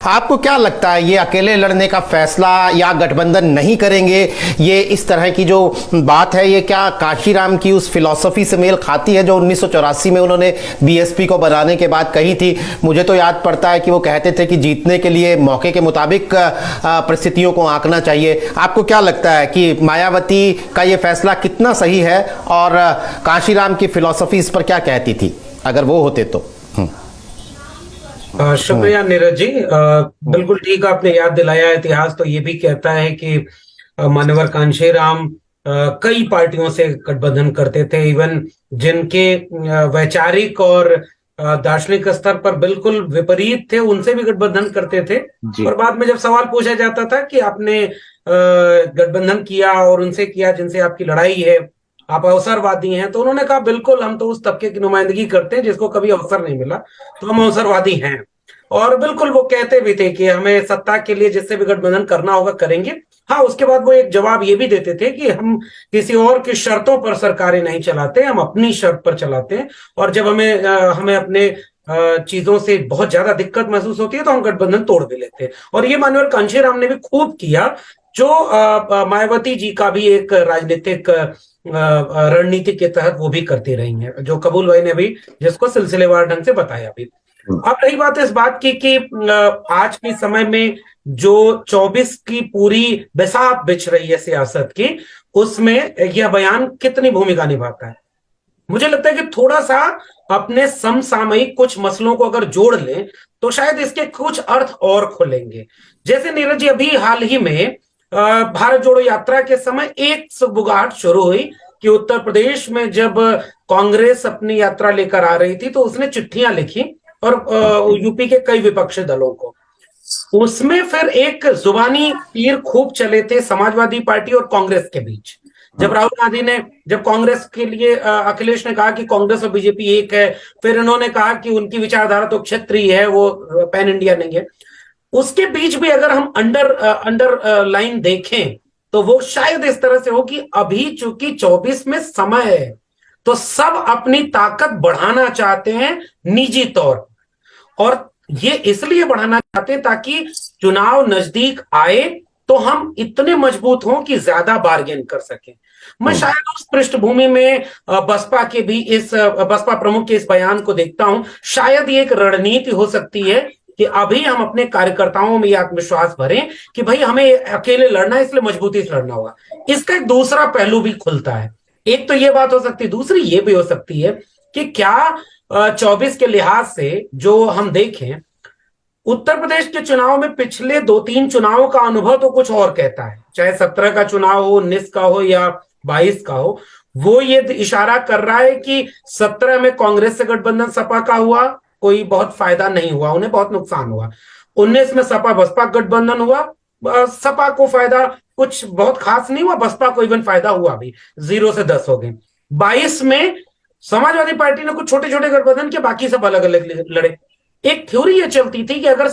आपको क्या लगता है ये अकेले लड़ने का फैसला या गठबंधन नहीं करेंगे, ये इस तरह की जो बात है ये क्या काशीराम की उस फिलॉसफी से मेल खाती है जो 1984 में उन्होंने बीएसपी को बनाने के बाद कही थी? मुझे तो याद पड़ता है कि वो कहते थे कि जीतने के लिए मौके के मुताबिक परिस्थितियों को आंकना चाहिए। आपको क्या लगता है कि मायावती का ये फैसला कितना सही है और काशीराम की फिलॉसफी इस पर क्या कहती थी अगर वो होते तो? शुक्रिया नीरज जी। बिल्कुल ठीक आपने याद दिलाया। इतिहास तो ये भी कहता है कि मान्यवर कांशीराम कई पार्टियों से गठबंधन करते थे, इवन जिनके वैचारिक और दार्शनिक स्तर पर बिल्कुल विपरीत थे उनसे भी गठबंधन करते थे। जी। और बाद में जब सवाल पूछा जाता था कि आपने गठबंधन किया और उनसे किया जिनसे आपकी लड़ाई है, आप अवसरवादी हैं, तो उन्होंने कहा बिल्कुल हम तो उस तबके की नुमाइंदगी करते हैं जिसको कभी अवसर नहीं मिला, तो हम अवसरवादी हैं। और बिल्कुल वो कहते भी थे कि हमें सत्ता के लिए जिससे भी गठबंधन करना होगा करेंगे। हाँ, उसके बाद वो एक जवाब ये भी देते थे कि हम किसी और की शर्तों पर सरकारें नहीं चलाते, हम अपनी शर्त पर चलाते हैं। और जब हमें अपने चीजों से बहुत ज्यादा दिक्कत महसूस होती है तो हम गठबंधन तोड़ भी लेते हैं। और ये मानवर कांशीराम ने भी खूब किया, जो मायावती जी का भी एक राजनीतिक रणनीति के तहत वो भी करती रही हैं, जो कबूल भाई ने भी जिसको सिलसिलेवार ढंग से बताया भी। अब रही बात इस बात की कि आज के समय में जो 24 की पूरी बिसात बिछ रही है सियासत की, उसमें यह बयान कितनी भूमिका निभाता है? मुझे लगता है कि थोड़ा सा अपने समसामयिक कुछ मसलों को अगर जोड़ लें तो शायद इसके कुछ अर्थ और खुलेंगे। जैसे नीरज जी, अभी हाल ही में भारत जोड़ो यात्रा के समय एक सुगबुगाहट शुरू हुई कि उत्तर प्रदेश में जब कांग्रेस अपनी यात्रा लेकर आ रही थी तो उसने चिट्ठियां लिखी और यूपी के कई विपक्षी दलों को। उसमें फिर एक जुबानी तीर खूब चले थे समाजवादी पार्टी और कांग्रेस के बीच। जब राहुल गांधी ने, जब कांग्रेस के लिए अखिलेश ने कहा कि कांग्रेस और बीजेपी एक है, फिर इन्होंने कहा कि उनकी विचारधारा तो क्षेत्रीय है, वो पैन इंडिया नहीं है। उसके बीच भी अगर हम अंडर लाइन देखें तो वो शायद इस तरह से हो कि अभी चूंकि 24 में समय है तो सब अपनी ताकत बढ़ाना चाहते हैं निजी तौर पर। और ये इसलिए बढ़ाना चाहते हैं ताकि चुनाव नजदीक आए तो हम इतने मजबूत हों कि ज्यादा बार्गेन कर सकें। मैं शायद उस पृष्ठभूमि में बसपा प्रमुख के इस बयान को देखता हूं। शायद ये एक रणनीति हो सकती है कि अभी हम अपने कार्यकर्ताओं में यह आत्मविश्वास भरें कि भाई हमें अकेले लड़ना है, इसलिए मजबूती से लड़ना होगा। इसका एक दूसरा पहलू भी खुलता है। एक तो ये बात हो सकती है, दूसरी ये भी हो सकती है कि क्या 24 के लिहाज से जो हम देखें, उत्तर प्रदेश के चुनाव में पिछले 2-3 चुनावों का अनुभव तो कुछ और कहता है, चाहे 17 का चुनाव हो, 19 का हो या 22 का हो। वो ये इशारा कर रहा है कि 17 में कांग्रेस से गठबंधन सपा का हुआ, कोई बहुत फायदा नहीं हुआ, उन्हें बहुत नुकसान हुआ। 19 में सपा बसपा गठबंधन हुआ, सपा को फायदा कुछ बहुत खास नहीं हुआ, बसपा को इवन फायदा हुआ भी, 0 से 10 हो गए। 22 में समाजवादी पार्टी ने कुछ छोटे छोटे गठबंधन किए, बाकी सब अलग अलग लड़े। एक थ्योरी ये चलती थी कि अगर